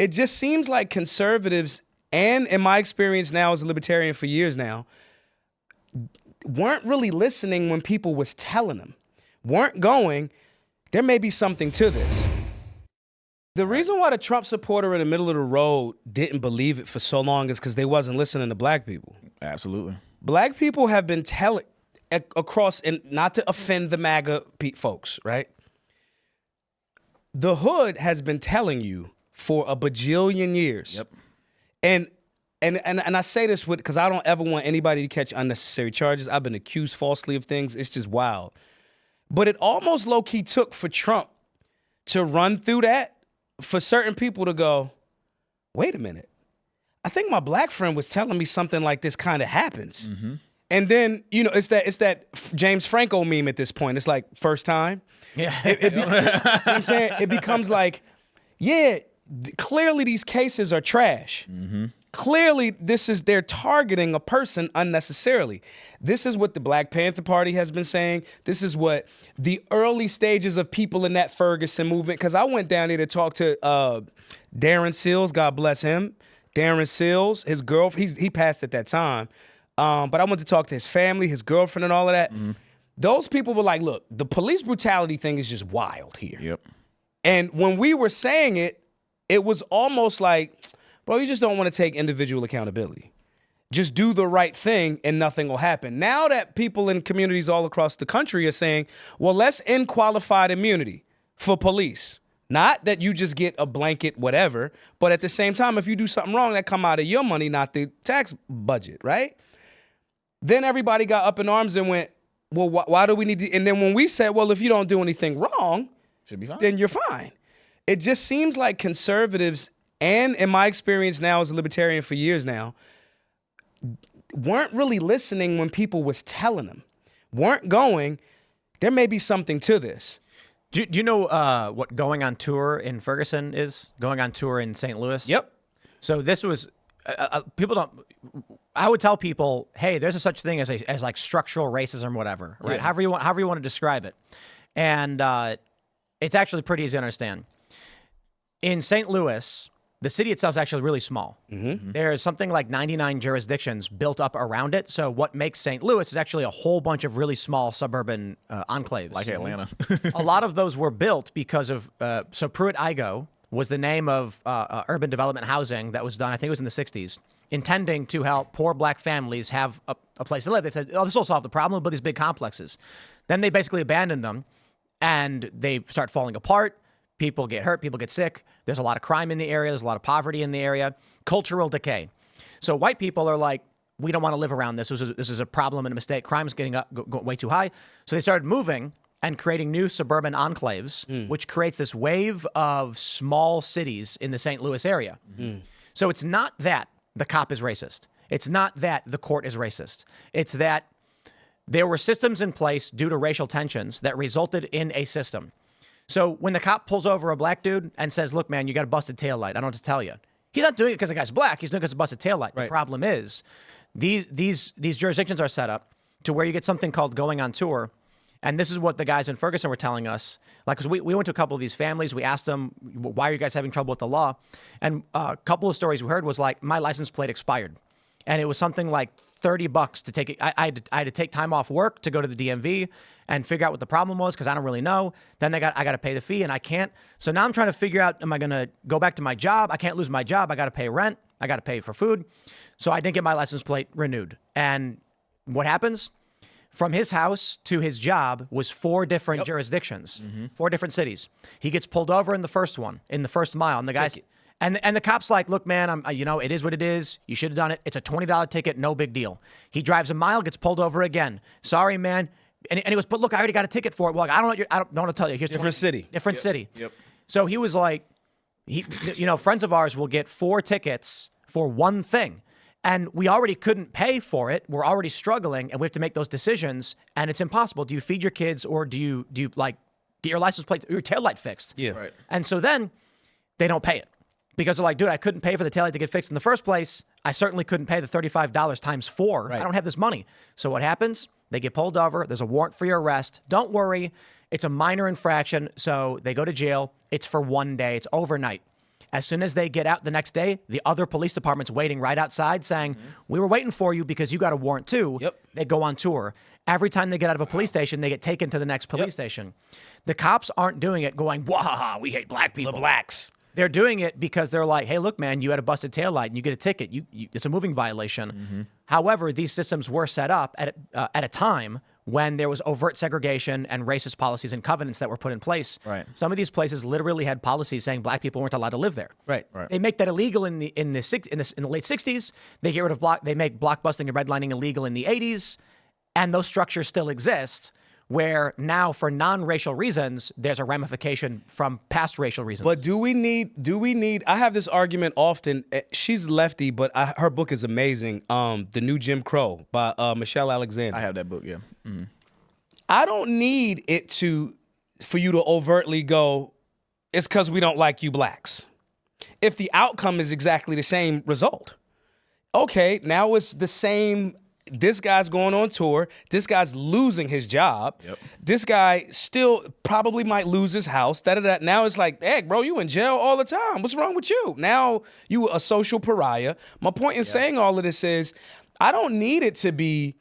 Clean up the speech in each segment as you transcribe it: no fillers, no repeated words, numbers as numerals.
It just seems like conservatives, and in my experience now as a libertarian for years now, weren't really listening when people was telling them, weren't going, there may be something to this. The reason why the Trump supporter in the middle of the road didn't believe it for so long is because they wasn't listening to black people. Absolutely. Black people have been telling across, and not to offend the MAGA folks, right? The hood has been telling you for a bajillion years. Yep. And I say this because I don't ever want anybody to catch unnecessary charges. I've been accused falsely of things. It's just wild. But it almost low-key took for Trump to run through that for certain people to go, wait a minute. I think my black friend was telling me something like this kind of happens. Mm-hmm. And then, you know, it's that James Franco meme at this point. It's like, first time. Yeah. You know what I'm saying? It becomes like, yeah, clearly these cases are trash. Mm-hmm. Clearly, they're targeting a person unnecessarily. This is what the Black Panther Party has been saying. This is what the early stages of people in that Ferguson movement, because I went down there to talk to Darren Seals, God bless him. Darren Seals, his girlfriend, he passed at that time. But I went to talk to his family, his girlfriend, and all of that. Mm-hmm. Those people were like, look, the police brutality thing is just wild here. Yep. And when we were saying it, it was almost like, bro, you just don't want to take individual accountability. Just do the right thing and nothing will happen. Now that people in communities all across the country are saying, well, let's end qualified immunity for police. Not that you just get a blanket whatever, but at the same time, if you do something wrong, that come out of your money, not the tax budget, right? Then everybody got up in arms and went, well, why do we need to? And then when we said, well, if you don't do anything wrong, should be fine. Then you're fine. It just seems like conservatives, and in my experience now as a libertarian for years now, weren't really listening when people was telling them, weren't going, there may be something to this. Do you know what going on tour in Ferguson is? Going on tour in St. Louis? Yep. So this was, people don't, I would tell people, hey, there's a such thing as like structural racism or whatever, right? Yeah. However you want to describe it. And it's actually pretty easy to understand. In St. Louis, the city itself is actually really small. Mm-hmm. There's something like 99 jurisdictions built up around it. So what makes St. Louis is actually a whole bunch of really small suburban enclaves. Like Atlanta. A lot of those were built because of, so Pruitt-Igoe was the name of urban development housing that was done, I think it was in the 60s, intending to help poor black families have a place to live. They said, oh, this will solve the problem with these big complexes. Then they basically abandoned them, and they start falling apart. People get hurt, people get sick. There's a lot of crime in the area. There's a lot of poverty in the area. Cultural decay. So white people are like, we don't want to live around this. This is a problem and a mistake. Crime's getting up way too high. So they started moving and creating new suburban enclaves, which creates this wave of small cities in the St. Louis area. Mm. So it's not that the cop is racist. It's not that the court is racist. It's that there were systems in place due to racial tensions that resulted in a system. So when the cop pulls over a black dude and says, look, man, you got a busted taillight, I don't know what to tell you. He's not doing it because the guy's black. He's doing it because of a busted taillight. Right. The problem is these jurisdictions are set up to where you get something called going on tour. And this is what the guys in Ferguson were telling us. Like, because we went to a couple of these families. We asked them, why are you guys having trouble with the law? And a couple of stories we heard was like, my license plate expired. And it was something like $30 to take it. I had to take time off work to go to the DMV and figure out what the problem was because I don't really know. Then I got to pay the fee and I can't. So now I'm trying to figure out, am I going to go back to my job? I can't lose my job. I got to pay rent. I got to pay for food. So I didn't get my license plate renewed. And what happens? From his house to his job was 4 different jurisdictions, 4 different cities. He gets pulled over in the first one, in the first mile, and the guy's and the cop's like, "Look, man, it is what it is. You should have done it. It's a $20 ticket, no big deal." He drives a mile, gets pulled over again. "Sorry, man." And he goes, "But look, I already got a ticket for it." Well, I don't know what to tell you. Here's different city. Different city. Yep. So he was like, friends of ours will get 4 tickets for one thing. And we already couldn't pay for it. We're already struggling, and we have to make those decisions. And it's impossible. Do you feed your kids, or do you like get your license plate, your taillight fixed? Yeah. Right. And so then they don't pay it because they're like, dude, I couldn't pay for the taillight to get fixed in the first place. I certainly couldn't pay the $35 times 4. Right. I don't have this money. So what happens? They get pulled over. There's a warrant for your arrest. Don't worry. It's a minor infraction. So they go to jail. It's for one day. It's overnight. As soon as they get out the next day, the other police department's waiting right outside saying, we were waiting for you because you got a warrant too. Yep. They go on tour. Every time they get out of a police station, they get taken to the next police station. The cops aren't doing it going, wah, we hate black people. The blacks. They're doing it because they're like, hey, look, man, you had a busted taillight and you get a ticket. It's a moving violation. However, these systems were set up at a time when there was overt segregation and racist policies and covenants that were put in place. Right. Some of these places literally had policies saying black people weren't allowed to live there. Right. They make that illegal in the late 60s. They get rid of they make blockbusting and redlining illegal in the 80s, and those structures still exist. Where now, for non-racial reasons, there's a ramification from past racial reasons. But do we need, I have this argument often. She's lefty, but her book is amazing. The New Jim Crow by Michelle Alexander. I have that book, yeah. I don't need it for you to overtly go, it's because we don't like you blacks. If the outcome is exactly the same result. Okay, now it's the same. This guy's going on tour. This guy's losing his job. Yep. This guy still probably might lose his house. Now it's like, hey, bro, you in jail all the time. What's wrong with you? Now you a social pariah. My point in saying all of this is I don't need it to be,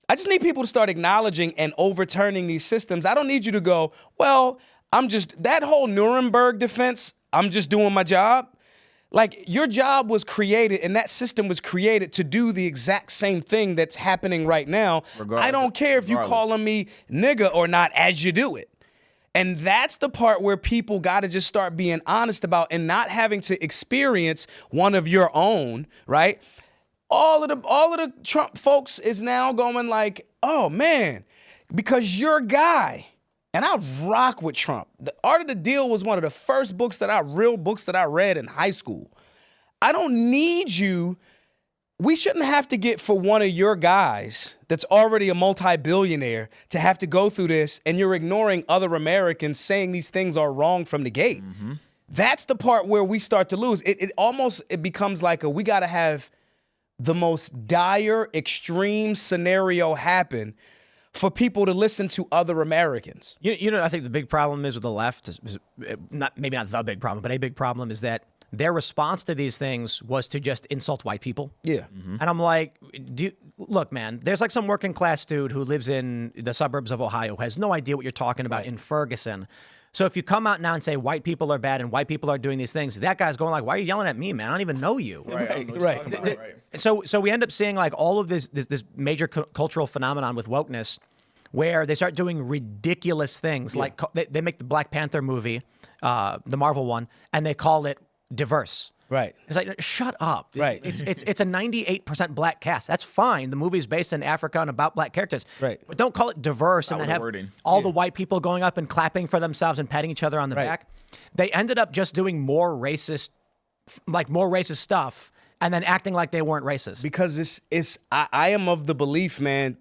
I just need people to start acknowledging and overturning these systems. I don't need you to go, well, that whole Nuremberg defense, I'm just doing my job. Like, your job was created and that system was created to do the exact same thing that's happening right now. I don't care if you're calling me nigga or not as you do it. And that's the part where people got to just start being honest about and not having to experience one of your own, right? All of the Trump folks is now going like, oh, man, because your guy. And I rock with Trump. The Art of the Deal was one of the first real books that I read in high school. I don't need you. We shouldn't have to get for one of your guys that's already a multi-billionaire to have to go through this, and you're ignoring other Americans saying these things are wrong from the gate. That's the part where we start to lose. It becomes like we got to have the most dire, extreme scenario happen for people to listen to other Americans. You know, I think the big problem is with the left, maybe not the big problem, but a big problem is that their response to these things was to just insult white people. Yeah. And I'm like, look, man, there's like some working class dude who lives in the suburbs of Ohio who has no idea what you're talking about in Ferguson. So if you come out now and say white people are bad and white people are doing these things, that guy's going like, why are you yelling at me, man? I don't even know you. Right. So we end up seeing like all of this major cultural phenomenon with wokeness where they start doing ridiculous things. Yeah. Like they make the Black Panther movie, the Marvel one, and they call it diverse. Right. It's like, shut up. Right. It's a 98% black cast. That's fine. The movie's based in Africa and about black characters. Right. But don't call it diverse and then have all the white people going up and clapping for themselves and patting each other on the back. They ended up just doing more racist stuff and then acting like they weren't racist. Because I am of the belief, man,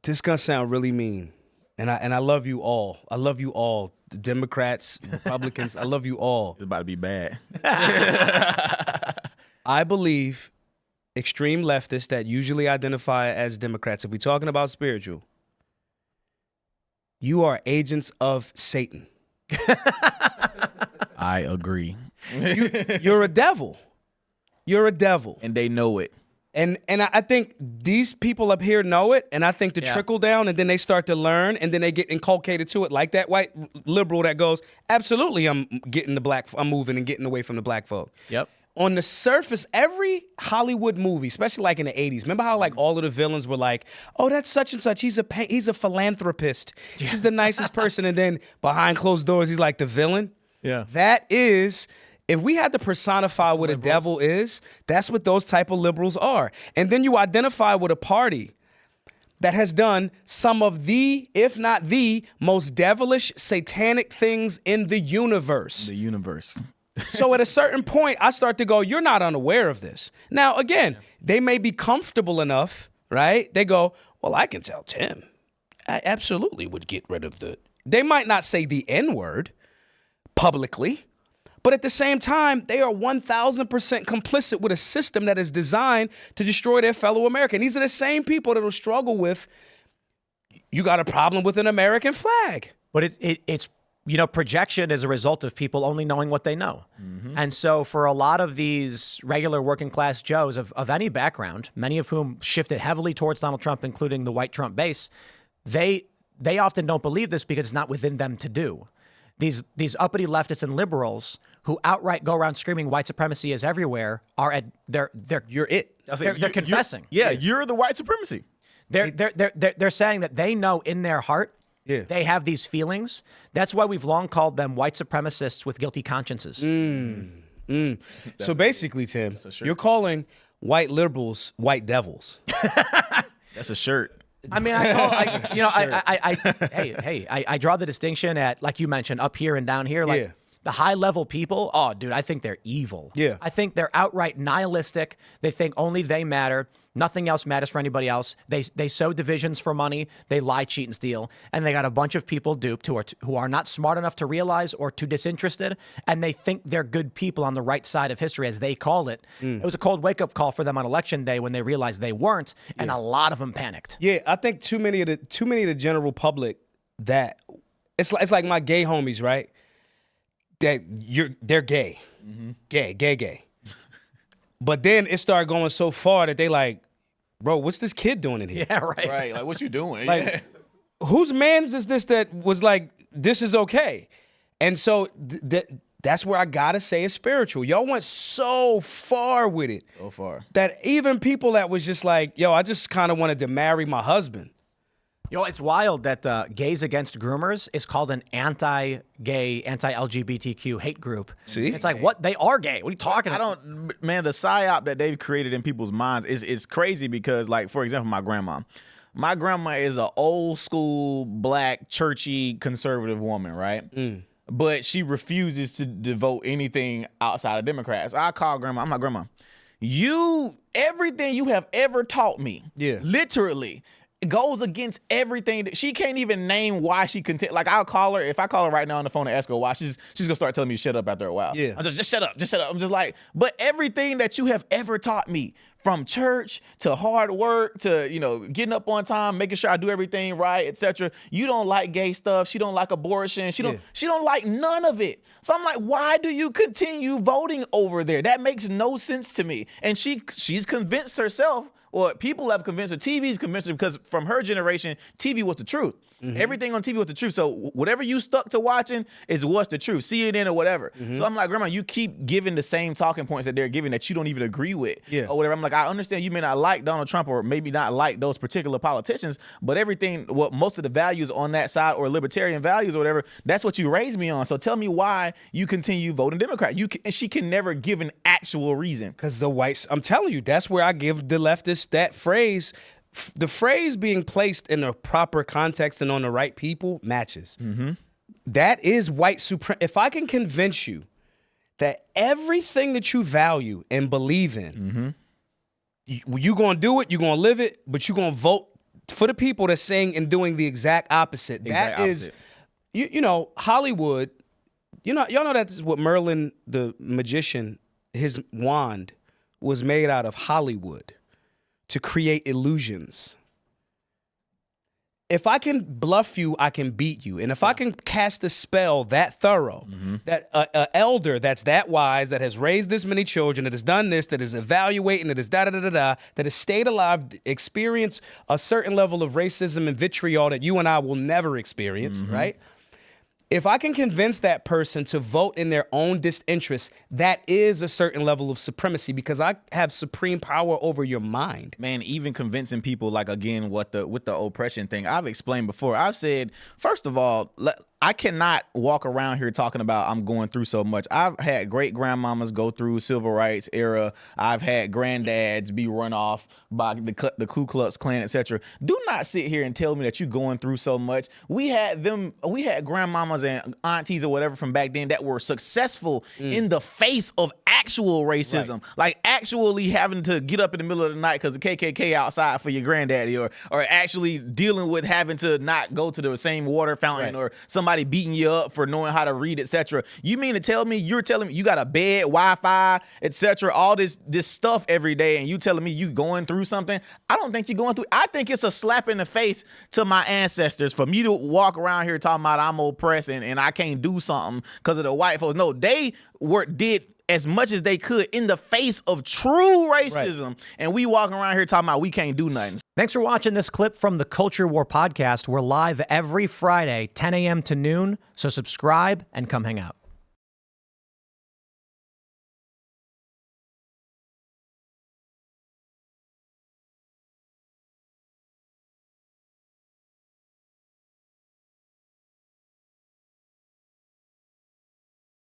this is gonna sound really mean. And I love you all. I love you all. The Democrats, Republicans, I love you all. It's about to be bad. I believe extreme leftists that usually identify as Democrats, if we're talking about spiritual, you are agents of Satan. I agree. You're a devil. You're a devil. And they know it. And I think these people up here know it, and I think the trickle down, and then they start to learn, and then they get inculcated to it, like that white liberal that goes, absolutely, I'm moving and getting away from the black folk. Yep. On the surface, every Hollywood movie, especially like in the 80s, remember how like all of the villains were like, oh, that's such and such, he's a philanthropist, he's the nicest person, and then behind closed doors, he's like the villain. Yeah. That is... If we had to personify what a devil is, that's what those type of liberals are. And then you identify with a party that has done some of the, if not the, most devilish, satanic things in the universe. The universe. So at a certain point, I start to go, you're not unaware of this. Now, again, they may be comfortable enough, right? They go, well, I can tell Tim. I absolutely would get rid of the... They might not say the N-word publicly, but at the same time, they are 1,000% complicit with a system that is designed to destroy their fellow American. These are the same people that will struggle with, you got a problem with an American flag. But it's projection is a result of people only knowing what they know. And so for a lot of these regular working class Joes of any background, many of whom shifted heavily towards Donald Trump, including the white Trump base, they often don't believe this because it's not within them to do. These uppity leftists and liberals who outright go around screaming white supremacy is everywhere they're confessing. You're the white supremacy. They're saying that they know in their heart they have these feelings. That's why we've long called them white supremacists with guilty consciences. So basically, Tim, you're calling white liberals white devils. That's a shirt. I mean, I draw the distinction at, like you mentioned, up here and down here. Like the high level people, oh, dude, I think they're evil. Yeah. I think they're outright nihilistic. They think only they matter. Nothing else matters for anybody else. They sow divisions for money. They lie, cheat, and steal. And they got a bunch of people duped who are not smart enough to realize or too disinterested. And they think they're good people on the right side of history, as they call it. It was a cold wake-up call for them on election day when they realized they weren't. And a lot of them panicked. Yeah, I think too many of the general public that it's like my gay homies, right? They're gay. Gay. But then it started going so far that they like, bro, what's this kid doing in here? Yeah, right. Right, like what you doing? Like, whose man's is this that was like, this is okay? And so that's where I gotta say it's spiritual. Y'all went so far with it. So far. That even people that was just like, yo, I just kind of wanted to marry my husband. Yo, it's wild that Gays Against Groomers is called an anti-gay, anti-LGBTQ hate group. See? It's like, what? They are gay. What are you talking about? Man, the psyop that they've created in people's minds is crazy because, like, for example, my grandma. My grandma is an old school, black, churchy, conservative woman, right? But she refuses to devote anything outside of Democrats. I call grandma, I'm like, grandma, everything you have ever taught me, literally, it goes against everything that she can't even name why she contend. Like if I call her right now on the phone and ask her why, she's gonna start telling me to shut up after a while. Yeah. I'm just shut up. I'm just like, but everything that you have ever taught me, from church to hard work to, getting up on time, making sure I do everything right, etc. You don't like gay stuff. She don't like abortion. She don't like none of it. So I'm like, why do you continue voting over there? That makes no sense to me. And she's convinced herself. Well, people have convinced her. TV's convinced her because from her generation, TV was the truth. Everything on TV was the truth. So whatever you stuck to watching is what's the truth, CNN or whatever. So I'm like, grandma, you keep giving the same talking points that they're giving that you don't even agree with or whatever. I'm like, I understand you may not like Donald Trump or maybe not like those particular politicians, but most of the values on that side or libertarian values or whatever, that's what you raised me on. So tell me why you continue voting Democrat. And she can never give an actual reason. Because the whites, I'm telling you, that's where I give the leftists that phrase. The phrase being placed in a proper context and on the right people matches. That is white supremacy. If I can convince you that everything that you value and believe in, you're going to do it, you're going to live it, but you're going to vote for the people that's saying and doing the exact opposite. That is, Hollywood, y'all know that's what Merlin the magician, his wand was made out of Hollywood. To create illusions. If I can bluff you, I can beat you. And if I can cast a spell that thorough, that an elder that's that wise, that has raised this many children, that has done this, that is evaluating, that is that has stayed alive, experience a certain level of racism and vitriol that you and I will never experience, right? If I can convince that person to vote in their own disinterest, that is a certain level of supremacy because I have supreme power over your mind. Man, even convincing people, like, again, with the oppression thing, I've explained before. I've said, first of all, I cannot walk around here talking about I'm going through so much. I've had great grandmamas go through civil rights era. I've had granddads be run off by the Ku Klux Klan, etc. Do not sit here and tell me that you're going through so much. We had grandmamas and aunties or whatever from back then that were successful in the face of actual racism, like actually having to get up in the middle of the night because the KKK outside for your granddaddy, or actually dealing with having to not go to the same water fountain, or somebody beating you up for knowing how to read, etc. You mean to tell me you're telling me you got a bed, Wi-Fi, etc., all this stuff every day, and you telling me you going through something? I don't think you're going through. I think it's a slap in the face to my ancestors for me to walk around here talking about I'm oppressed and I can't do something because of the white folks. No, they did as much as they could in the face of true racism, and we walking around here talking about we can't do nothing. Thanks for watching this clip from the Culture War podcast. We're live every Friday, 10 a.m. to noon, so subscribe and come hang out.